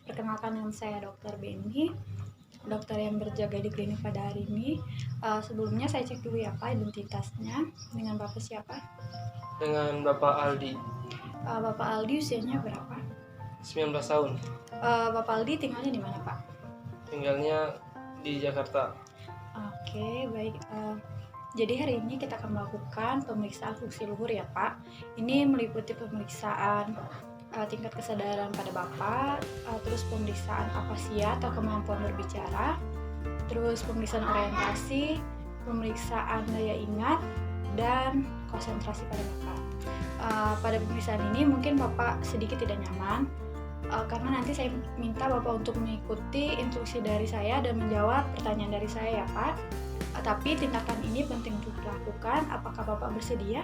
Perkenalkan, dengan saya Dr. Beni, dokter yang berjaga di klinik pada hari ini. Sebelumnya saya cek dulu ya Pak identitasnya. Dengan Bapak siapa? Dengan Bapak Aldi, Bapak Aldi usianya berapa? 19 tahun. Bapak Aldi tinggalnya di mana Pak? Tinggalnya di Jakarta. Oke, baik. Jadi hari ini kita akan melakukan pemeriksaan fungsi luhur ya Pak. Ini meliputi pemeriksaan tingkat kesadaran pada Bapak, terus pemeriksaan afasia atau kemampuan berbicara, terus pemeriksaan orientasi, pemeriksaan daya ingat, dan konsentrasi pada Bapak. Pada pemeriksaan ini mungkin Bapak sedikit tidak nyaman, karena nanti saya minta Bapak untuk mengikuti instruksi dari saya dan menjawab pertanyaan dari saya ya Pak. Tapi tindakan ini penting untuk dilakukan. Apakah Bapak bersedia?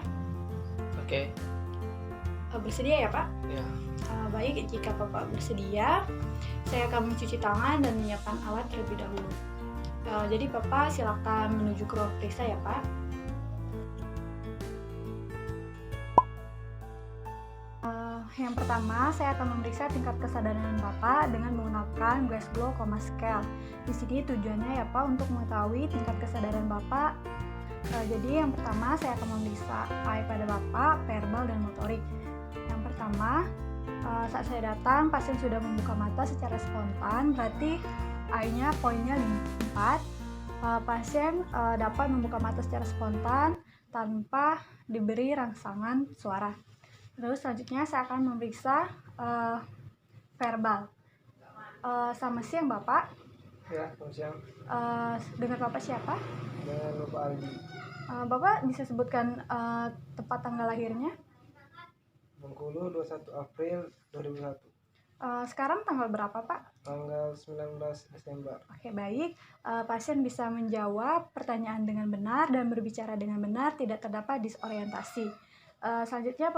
Oke. Bersedia ya Pak? Ya. Baik, jika Bapak bersedia, saya akan mencuci tangan dan menyiapkan alat terlebih dahulu. Jadi Bapak silakan menuju ke ruang periksa ya Pak. Yang pertama, saya akan memeriksa tingkat kesadaran Bapak dengan menggunakan Glasgow Coma Scale. Di sini tujuannya ya Pak untuk mengetahui tingkat kesadaran Bapak. Jadi yang pertama saya akan memeriksa I pada Bapak, verbal dan motorik. Yang pertama, saat saya datang, pasien sudah membuka mata secara spontan, berarti I-nya poinnya 4. Pasien dapat membuka mata secara spontan tanpa diberi rangsangan suara. Terus selanjutnya saya akan memeriksa verbal. Selamat siang Bapak. Ya, selamat siang. Dengan Bapak siapa? Dengan Bapak Aldi. Bapak bisa sebutkan tempat tanggal lahirnya? Bengkulu, 21 April 2001. Sekarang tanggal berapa Pak? Tanggal 19 Desember. Oke, baik. Pasien bisa menjawab pertanyaan dengan benar dan berbicara dengan benar, tidak terdapat disorientasi. Selanjutnya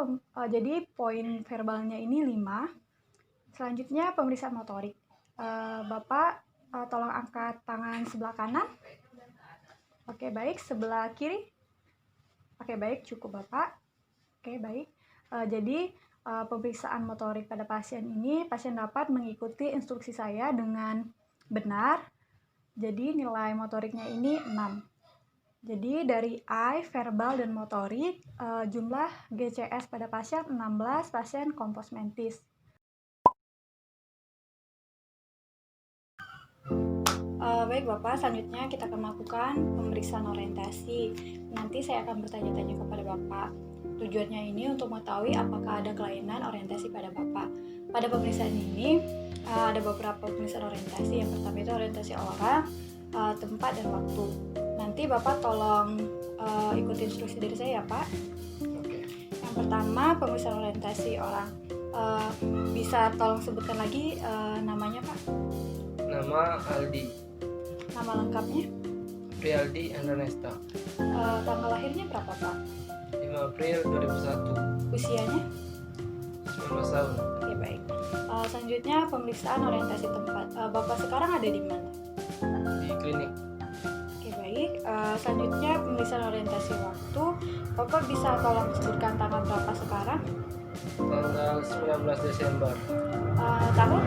jadi poin verbalnya ini 5. Selanjutnya pemeriksaan motorik. Bapak tolong angkat tangan sebelah kanan. Oke, baik. Sebelah kiri. Oke, baik, cukup Bapak. Oke, baik. Jadi pemeriksaan motorik pada pasien ini, pasien dapat mengikuti instruksi saya dengan benar. Jadi nilai motoriknya ini 6. Jadi dari I, verbal dan motorik, jumlah GCS pada pasien 16, pasien kompos mentis. Baik Bapak, selanjutnya kita akan melakukan pemeriksaan orientasi. Nanti saya akan bertanya-tanya kepada Bapak. Tujuannya ini untuk mengetahui apakah ada kelainan orientasi pada Bapak. Pada pemeriksaan ini ada beberapa pemeriksaan orientasi. Yang pertama itu orientasi orang, tempat dan waktu. Nanti Bapak tolong ikuti instruksi dari saya ya Pak. Oke. Yang pertama pemeriksaan orientasi orang. Bisa tolong sebutkan lagi namanya Pak? Nama Aldi. Nama lengkapnya? Prialdi Andranesta. Tanggal lahirnya berapa Pak? 5 April 2001. Usianya? 19 tahun. Oke, baik. Selanjutnya pemeriksaan orientasi tempat. Bapak sekarang ada di mana? Di klinik. Oke, baik. Selanjutnya pemeriksaan orientasi waktu. Bapak bisa tolong sebutkan tanggal berapa sekarang? Tanggal 19 Desember. Tahun?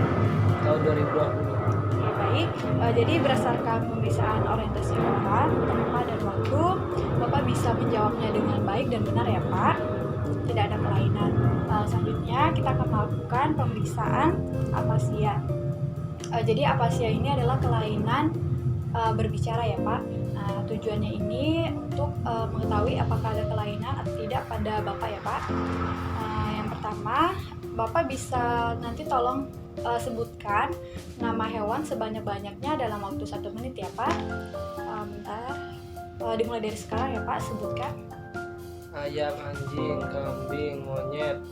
Tahun 2020. Oke, baik. Jadi berdasarkan pemeriksaan orientasi orang, tempat dan waktu, Bapak bisa menjawabnya dengan baik dan benar ya Pak. Tidak ada kelainan. Selanjutnya kita akan melakukan pemeriksaan afasia. Jadi afasia ini adalah kelainan berbicara ya Pak. Tujuannya ini untuk mengetahui apakah ada kelainan atau tidak pada Bapak ya Pak. Yang pertama, Bapak bisa nanti tolong sebutkan nama hewan sebanyak-banyaknya dalam waktu 1 menit ya Pak. Bentar. Dimulai dari sekarang ya Pak, sebutkan. Ayam, anjing, kambing, monyet,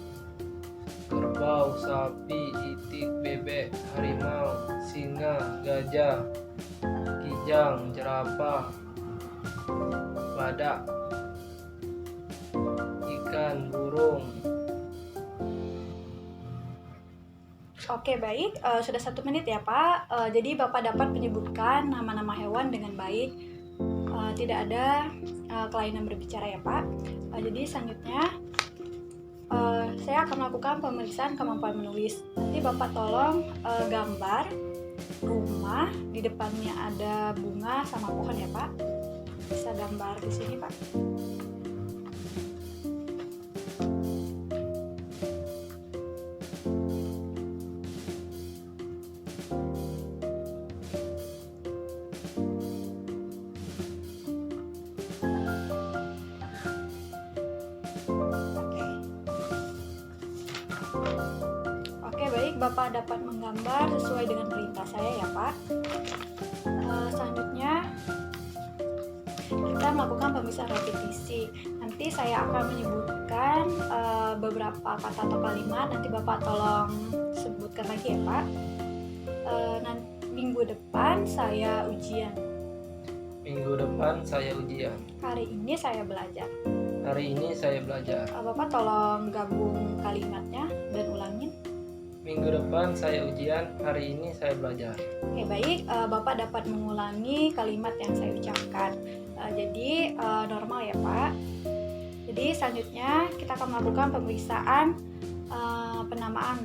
kerbau, sapi, itik, bebek, harimau, singa, gajah, kijang, jerapah, badak, ikan, burung. Oke, baik. Sudah 1 menit ya Pak. Jadi Bapak dapat menyebutkan nama-nama hewan dengan baik. Tidak ada kelainan berbicara ya Pak. Jadi selanjutnya saya akan melakukan pemeriksaan kemampuan menulis. Nanti Bapak tolong gambar rumah, di depannya ada bunga sama pohon ya Pak. Bisa gambar di sini Pak. Oke, baik, Bapak dapat menggambar sesuai dengan perintah saya ya Pak. Selanjutnya kita melakukan pemeriksaan repetisi. Nanti saya akan menyebutkan beberapa kata atau kalimat. Nanti Bapak tolong sebutkan lagi ya Pak. Nanti minggu depan saya ujian. Minggu depan saya ujian. Hari ini saya belajar. Hari ini saya belajar. Bapak tolong gabung kalimatnya dan ulangin. Minggu depan saya ujian, hari ini saya belajar. Oke, baik, Bapak dapat mengulangi kalimat yang saya ucapkan. Jadi normal ya Pak. Jadi selanjutnya kita akan melakukan pemeriksaan penamaan.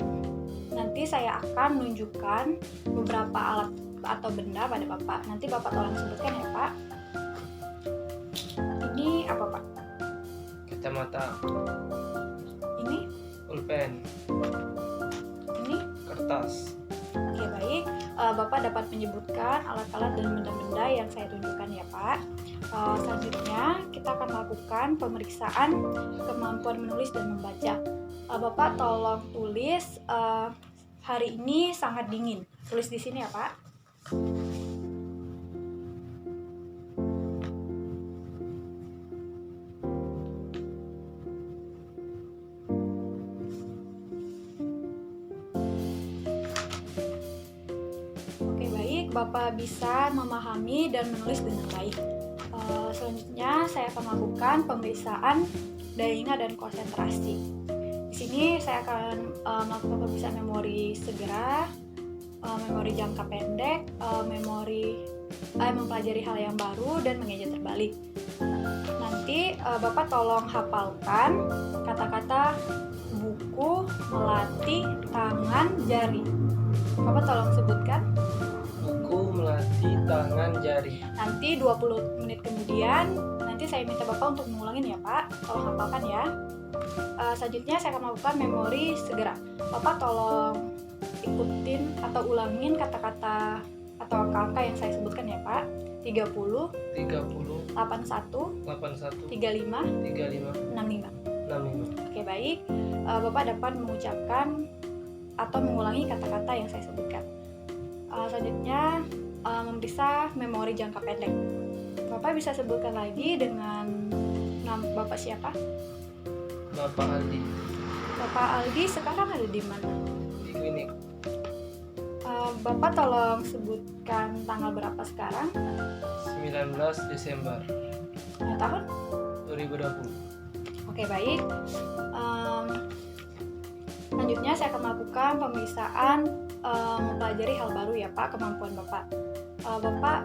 Nanti saya akan menunjukkan beberapa alat atau benda pada Bapak. Nanti Bapak tolong sebutkan ya Pak. Ini apa Pak? Kacamata, Ini? pulpen, Ini? kertas. Oke, baik, Bapak dapat menyebutkan alat-alat dan benda-benda yang saya tunjukkan ya Pak. Selanjutnya kita akan melakukan pemeriksaan kemampuan menulis dan membaca. Bapak tolong tulis hari ini sangat dingin. Tulis di sini ya Pak. Oke, baik, Bapak bisa memahami dan menulis dengan baik. Selanjutnya saya akan melakukan pemeriksaan daya ingat dan konsentrasi. Di sini saya akan melakukan pemeriksaan memori segera, memori jangka pendek, memori mempelajari hal yang baru, dan mengeja terbalik. Nanti Bapak tolong hafalkan kata-kata buku, melati, tangan, jari. Bapak tolong sebutkan. Buku, melati, tangan, jari. Nanti 20 menit kemudian nanti saya minta Bapak untuk mengulangin ya Pak. Tolong hafalkan ya. Selanjutnya saya akan melakukan memori segera. Bapak tolong ikutin atau ulangin kata-kata atau angka-angka yang saya sebutkan ya Pak. 30, 30, 81, 81, 35, 35, 65. 65. Oke, baik. Bapak dapat mengucapkan atau mengulangi kata-kata yang saya sebutkan. Selanjutnya memeriksa memori jangka pendek. Bapak bisa sebutkan lagi dengan nama Bapak siapa? Bapak Aldi, Bapak Aldi sekarang ada di mana? di klinik. Bapak tolong sebutkan tanggal berapa sekarang? 19 Desember Tahun? 2020. Oke, baik. Selanjutnya saya akan melakukan pemeriksaan mempelajari hal baru ya Pak, kemampuan Bapak. Bapak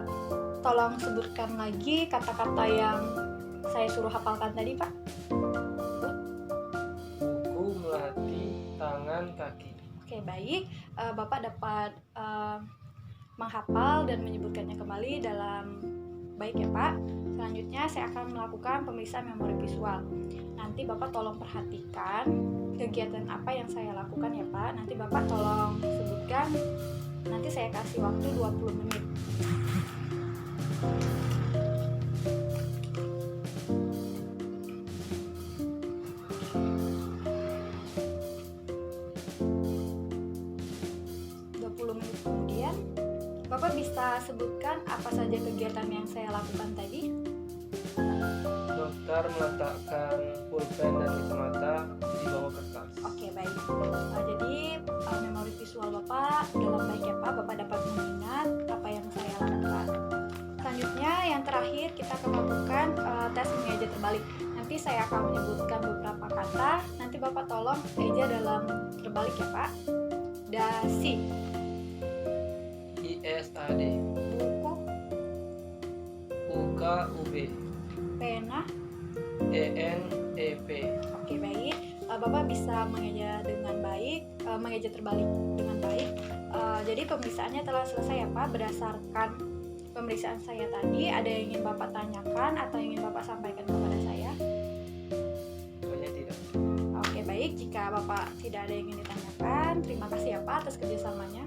tolong sebutkan lagi kata-kata yang saya suruh hafalkan tadi Pak. Buku, melati, tangan, kaki. Oke, baik. Bapak dapat menghafal dan menyebutkannya kembali dalam baik ya Pak. Selanjutnya saya akan melakukan pemeriksaan memori visual. Nanti Bapak tolong perhatikan kegiatan apa yang saya lakukan ya Pak. Nanti Bapak tolong sebutkan. Nanti saya kasih waktu 20 menit. Kemudian Bapak bisa sebutkan apa saja kegiatan yang saya lakukan tadi? Dokter meletakkan pulpen dan kacamata di bawah kertas. Oke, baik. Jadi memori visual Bapak dalam baik ya Pak. Bapak dapat mengingat apa yang saya lakukan. Selanjutnya yang terakhir kita akan melakukan tes mengeja terbalik. Nanti saya akan menyebutkan beberapa kata. Nanti Bapak tolong eja dalam terbalik ya Pak. Dasi. ISAD. Buku. UKUB. Pena. ENEP. Oke, baik. Bapak bisa mengeja dengan baik, mengeja terbalik dengan baik. Jadi pemeriksaannya telah selesai ya Pak. Berdasarkan pemeriksaan saya tadi, ada yang ingin Bapak tanyakan atau ingin Bapak sampaikan kepada saya? Sebenarnya tidak. Oke, baik. Jika Bapak tidak ada yang ingin ditanyakan, terima kasih ya Pak atas kerjasamanya.